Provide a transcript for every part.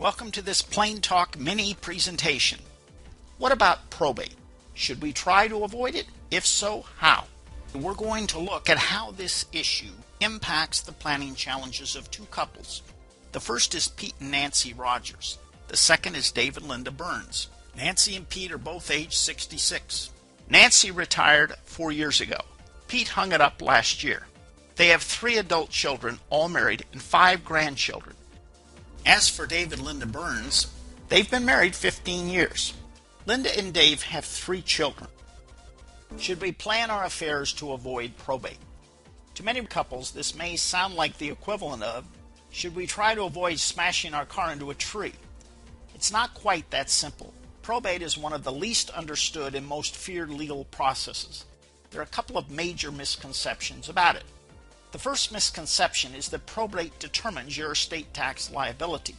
Welcome to this Plain Talk mini presentation. What about probate? Should we try to avoid it? If so, how? We're going to look at how this issue impacts the planning challenges of two couples. The first is Pete and Nancy Rogers. The second is David and Linda Burns. Nancy and Pete are both age 66. Nancy retired 4 years ago. Pete hung it up last year. They have 3 adult children, all married, and 5 grandchildren. As for David and Linda Burns, they've been married 15 years. Linda and Dave have 3 children. Should we plan our affairs to avoid probate? To many couples, this may sound like the equivalent of, should we try to avoid smashing our car into a tree? It's not quite that simple. Probate is one of the least understood and most feared legal processes. There are a couple of major misconceptions about it. The first misconception is that probate determines your estate tax liability.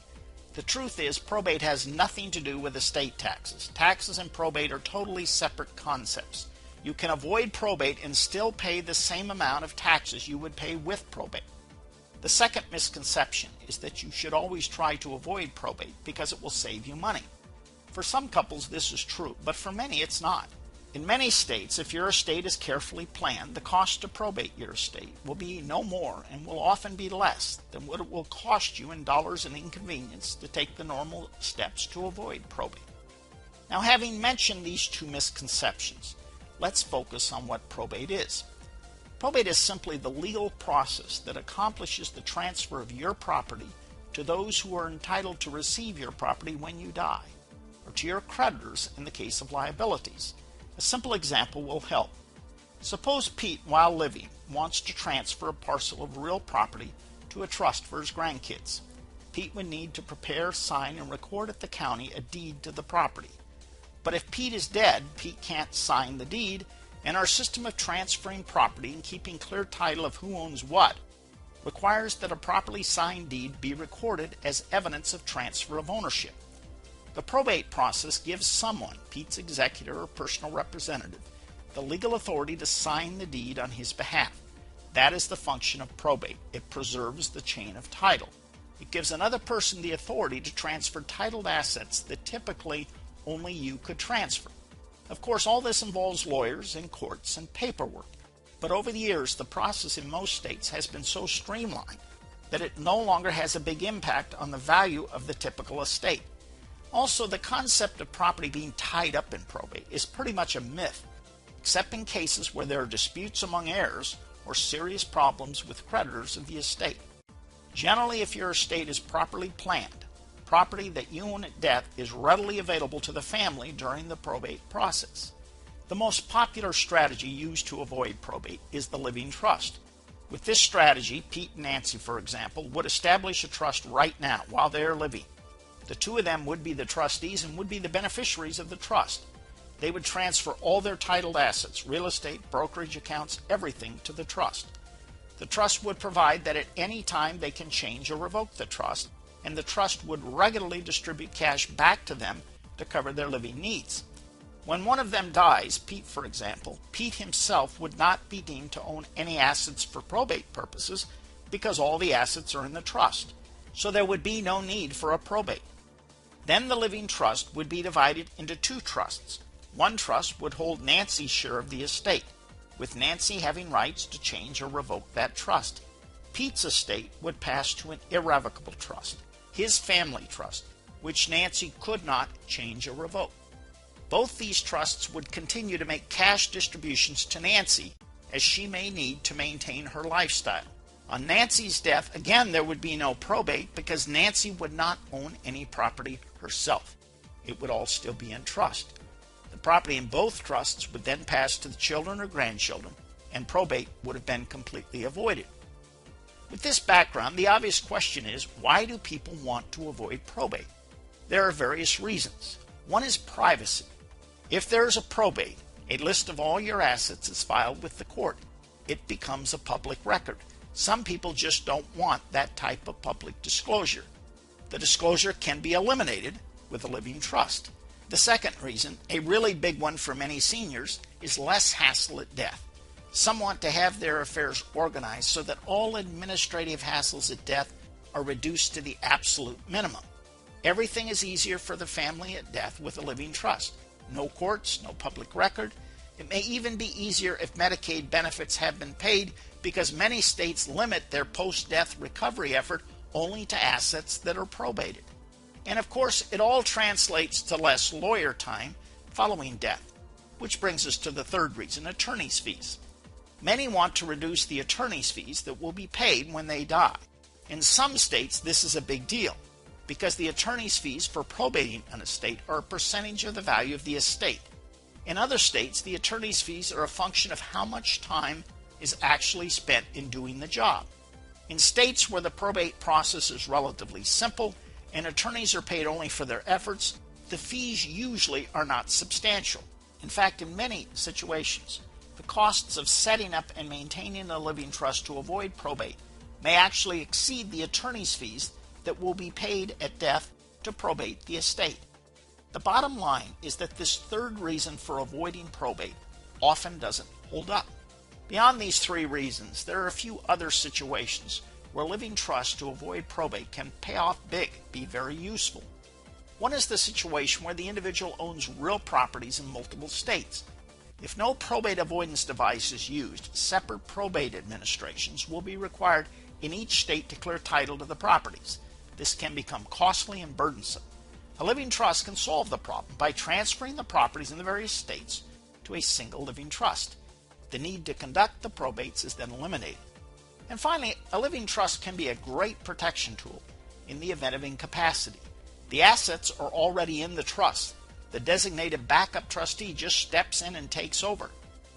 The truth is, probate has nothing to do with estate taxes. Taxes and probate are totally separate concepts. You can avoid probate and still pay the same amount of taxes you would pay with probate. The second misconception is that you should always try to avoid probate because it will save you money. For some couples this is true, but for many it's not. In many states, if your estate is carefully planned, the cost to probate your estate will be no more and will often be less than what it will cost you in dollars and inconvenience to take the normal steps to avoid probate. Now, having mentioned these two misconceptions, let's focus on what probate is. Probate is simply the legal process that accomplishes the transfer of your property to those who are entitled to receive your property when you die, or to your creditors in the case of liabilities. A simple example will help. Suppose Pete, while living, wants to transfer a parcel of real property to a trust for his grandkids. Pete would need to prepare, sign, and record at the county a deed to the property. But if Pete is dead, Pete can't sign the deed, and our system of transferring property and keeping clear title of who owns what requires that a properly signed deed be recorded as evidence of transfer of ownership. The probate process gives someone, Pete's executor or personal representative, the legal authority to sign the deed on his behalf. That is the function of probate. It preserves the chain of title. It gives another person the authority to transfer titled assets that typically only you could transfer. Of course, all this involves lawyers and courts and paperwork. But over the years, the process in most states has been so streamlined that it no longer has a big impact on the value of the typical estate. Also, the concept of property being tied up in probate is pretty much a myth, except in cases where there are disputes among heirs or serious problems with creditors of the estate. Generally, if your estate is properly planned, property that you own at death is readily available to the family during the probate process. The most popular strategy used to avoid probate is the living trust. With this strategy, Pete and Nancy, for example, would establish a trust right now while they are living. The two of them would be the trustees and would be the beneficiaries of the trust. They would transfer all their titled assets, real estate, brokerage accounts, everything to the trust. The trust would provide that at any time they can change or revoke the trust, and the trust would regularly distribute cash back to them to cover their living needs. When one of them dies, Pete for example, Pete himself would not be deemed to own any assets for probate purposes because all the assets are in the trust. So there would be no need for a probate. Then the living trust would be divided into 2 trusts. One trust would hold Nancy's share of the estate, with Nancy having rights to change or revoke that trust. Pete's estate would pass to an irrevocable trust, his family trust, which Nancy could not change or revoke. Both these trusts would continue to make cash distributions to Nancy as she may need to maintain her lifestyle. On Nancy's death, again, there would be no probate because Nancy would not own any property herself. It would all still be in trust. The property in both trusts would then pass to the children or grandchildren, and probate would have been completely avoided. With this background, the obvious question is, why do people want to avoid probate? There are various reasons. One is privacy. If there is a probate, a list of all your assets is filed with the court. It becomes a public record. Some people just don't want that type of public disclosure. The disclosure can be eliminated with a living trust. The second reason, a really big one for many seniors, is less hassle at death. Some want to have their affairs organized so that all administrative hassles at death are reduced to the absolute minimum. Everything is easier for the family at death with a living trust. No courts, no public record. It may even be easier if Medicaid benefits have been paid, because many states limit their post-death recovery effort only to assets that are probated. And of course, it all translates to less lawyer time following death, which brings us to the third reason: attorney's fees. Many want to reduce the attorney's fees that will be paid when they die. In some states, this is a big deal, because the attorney's fees for probating an estate are a percentage of the value of the estate. In other states, the attorney's fees are a function of how much time is actually spent in doing the job. In states where the probate process is relatively simple and attorneys are paid only for their efforts, the fees usually are not substantial. In fact, in many situations, the costs of setting up and maintaining a living trust to avoid probate may actually exceed the attorney's fees that will be paid at death to probate the estate. The bottom line is that this third reason for avoiding probate often doesn't hold up. Beyond these three reasons, there are a few other situations where living trust to avoid probate can pay off big, be very useful. One is the situation where the individual owns real properties in multiple states. If no probate avoidance device is used, separate probate administrations will be required in each state to clear title to the properties. This can become costly and burdensome. A living trust can solve the problem by transferring the properties in the various states to a single living trust. The need to conduct the probates is then eliminated. And finally, a living trust can be a great protection tool in the event of incapacity. The assets are already in the trust. The designated backup trustee just steps in and takes over.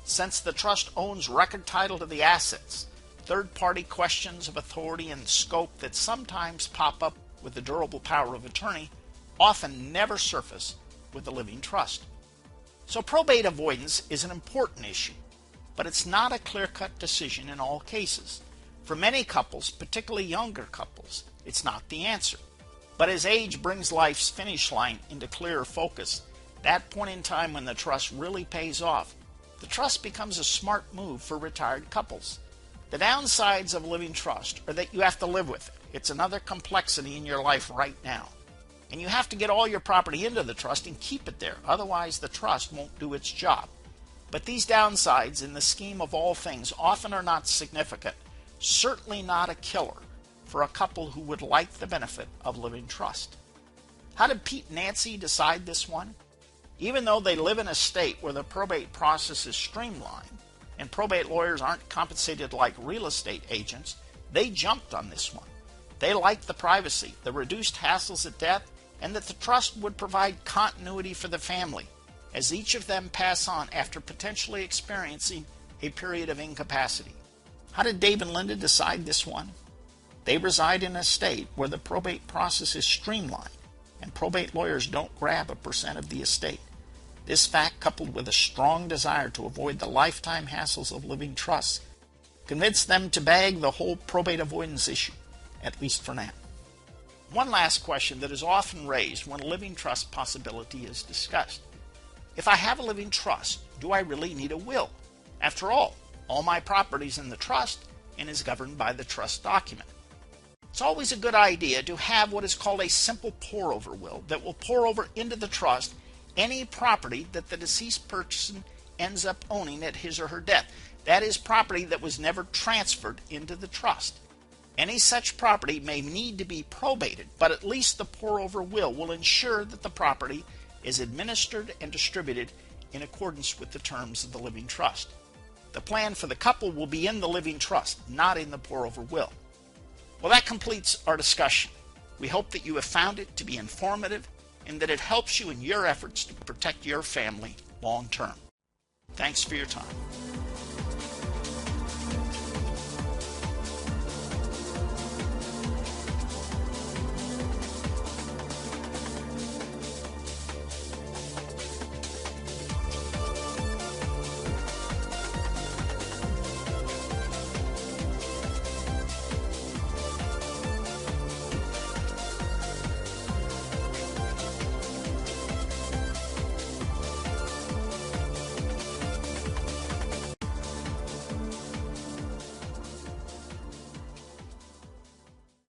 Since the trust owns record title to the assets, third-party questions of authority and scope that sometimes pop up with the durable power of attorney often never surface with a living trust. So probate avoidance is an important issue, but it's not a clear-cut decision in all cases. For many couples, particularly younger couples, it's not the answer. But as age brings life's finish line into clearer focus, that point in time when the trust really pays off, the trust becomes a smart move for retired couples. The downsides of living trust are that you have to live with it. It's another complexity in your life right now. And you have to get all your property into the trust and keep it there, otherwise the trust won't do its job. But these downsides in the scheme of all things often are not significant, certainly not a killer for a couple who would like the benefit of living trust. How did Pete and Nancy decide this one? Even though they live in a state where the probate process is streamlined and probate lawyers aren't compensated like real estate agents, they jumped on this one. They liked the privacy, the reduced hassles at death, and that the trust would provide continuity for the family as each of them pass on after potentially experiencing a period of incapacity. How did Dave and Linda decide this one? They reside in a state where the probate process is streamlined and probate lawyers don't grab a percent of the estate. This fact, coupled with a strong desire to avoid the lifetime hassles of living trusts, convinced them to bag the whole probate avoidance issue, at least for now. One last question that is often raised when a living trust possibility is discussed. If I have a living trust, do I really need a will? After all my property's in the trust and is governed by the trust document. It's always a good idea to have what is called a simple pour-over will that will pour over into the trust any property that the deceased person ends up owning at his or her death. That is property that was never transferred into the trust. Any such property may need to be probated, but at least the pour-over will ensure that the property is administered and distributed in accordance with the terms of the living trust. The plan for the couple will be in the living trust, not in the pour-over will. Well, that completes our discussion. We hope that you have found it to be informative and that it helps you in your efforts to protect your family long term. Thanks for your time.